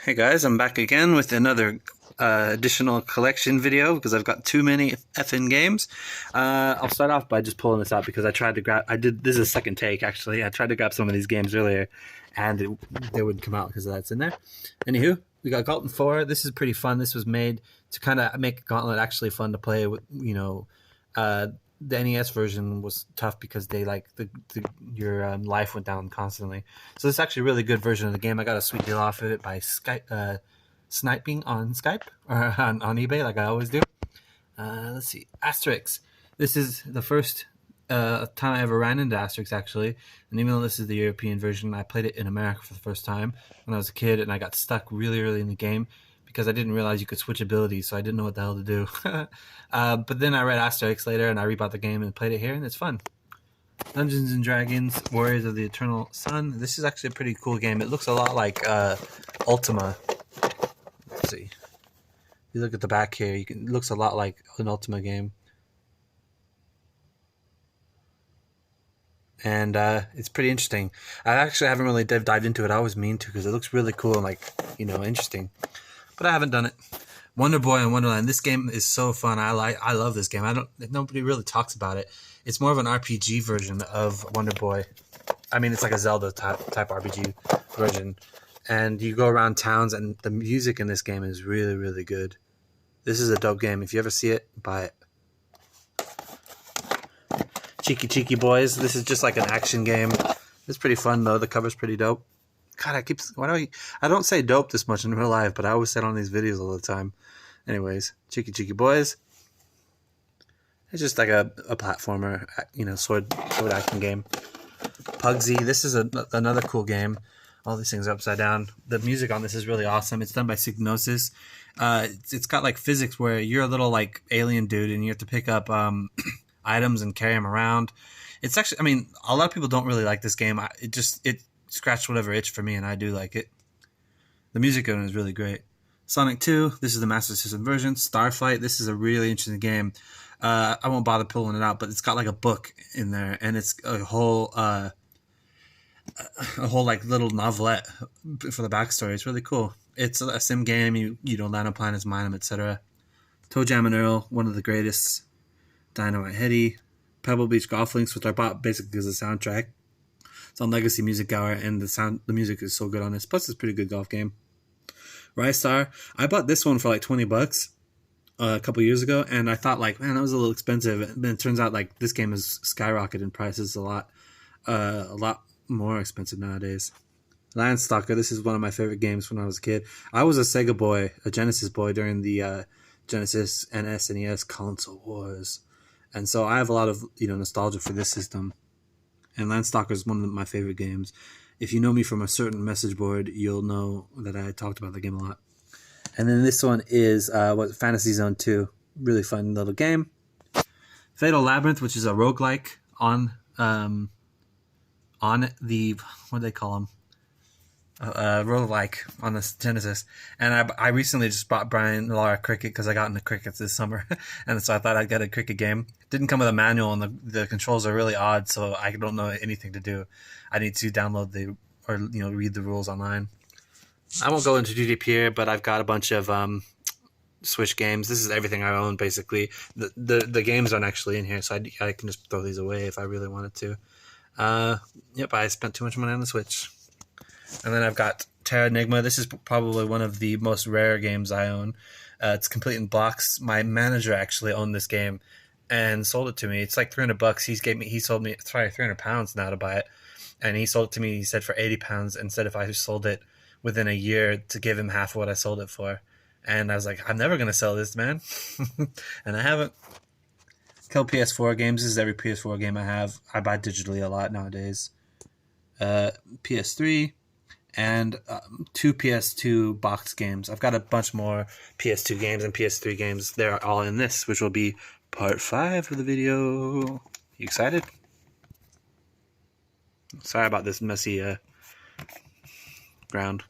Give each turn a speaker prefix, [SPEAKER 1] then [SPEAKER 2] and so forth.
[SPEAKER 1] Hey guys, I'm back again with another additional collection video because I've got too many effing games. I'll start off by just pulling this out because I tried to grab. This is a second take actually. I tried to grab some of these games earlier, and they wouldn't come out because that's in there. Anywho, we got Gauntlet 4. This is pretty fun. This was made to kind of make Gauntlet actually fun to play with. The NES version was tough because they your life went down constantly. So this is actually a really good version of the game. I got a sweet deal off of it by Skype, sniping on Skype or on eBay, like I always do. Let's see, Asterix. This is the first time I ever ran into Asterix actually, and even though this is the European version, I played it in America for the first time when I was a kid, and I got stuck really early in the game because I didn't realize you could switch abilities, so I didn't know what the hell to do. But then I read Asterix later, and I rebought the game and played it here, and it's fun. Dungeons and Dragons: Warriors of the Eternal Sun. This is actually a pretty cool game. It looks a lot like Ultima. Let's see. If you look at the back here, it looks a lot like an Ultima game. And it's pretty interesting. I actually haven't really dived into it. I always mean to because it looks really cool and interesting. But I haven't done it. Wonder Boy and Wonderland. This game is so fun. I love this game. Nobody really talks about it. It's more of an RPG version of Wonder Boy. I mean, it's like a Zelda type RPG version. And you go around towns, and the music in this game is really, really good. This is a dope game. If you ever see it, buy it. Cheeky Cheeky Boys. This is just like an action game. It's pretty fun though. The cover's pretty dope. God, I don't say dope this much in real life, but I always say it on these videos all the time. Anyways, Cheeky Cheeky Boys. It's just like a platformer, sword action game. Pugsy. This is another cool game. All these things are upside down. The music on this is really awesome. It's done by Psygnosis. It's got like physics where you're a little like alien dude and you have to pick up items and carry them around. It's actually, I mean, a lot of people don't really like this game. It scratched whatever itch for me, and I do like it. The music on it is really great. Sonic 2, this is the Master System version. Starflight, this is a really interesting game. I won't bother pulling it out, but it's got like a book in there, and it's a whole like little novelette for the backstory. It's really cool. It's a sim game. You don't land on planets, mine them, etc. Toe Jam and Earl, one of the greatest. Dynamite Heady, Pebble Beach Golf Links, which I bought basically as a soundtrack. It's on Legacy Music Hour, and the music is so good on this. Plus, it's a pretty good golf game. Rystar, I bought this one for like $20 a couple years ago, and I thought like, man, that was a little expensive. And then it turns out like this game has skyrocketed in prices a lot more expensive nowadays. Landstalker, this is one of my favorite games when I was a kid. I was a Sega boy, a Genesis boy during the Genesis and SNES console wars. And so I have a lot of nostalgia for this system. And Landstalker is one of my favorite games. If you know me from a certain message board, you'll know that I talked about the game a lot. And then this one is Fantasy Zone 2. Really fun little game. Fatal Labyrinth, which is a roguelike on the, what do they call them? Roguelike on the Genesis, and I recently just bought Brian Lara Cricket because I got into crickets this summer, and so I thought I'd get a cricket game. Didn't come with a manual, and the controls are really odd, so I don't know anything to do. I need to download read the rules online. I won't go into too deep here, but I've got a bunch of Switch games. This is everything I own basically. The games aren't actually in here, so I can just throw these away if I really wanted to. Yep, I spent too much money on the Switch. And then I've got Terra Enigma. This is probably one of the most rare games I own. It's complete in blocks. My manager actually owned this game and sold it to me. It's like $300. He sold me, it's probably £300 now to buy it. And he sold it to me, he said, for £80 and said if I sold it within a year to give him half of what I sold it for. And I was like, I'm never going to sell this, man. And I haven't. Kill PS4 games. This is every PS4 game I have. I buy digitally a lot nowadays. PS3. And 2 PS2 box games. I've got a bunch more PS2 games and PS3 games. They're all in this, which will be part 5 of the video. You excited? Sorry about this messy ground.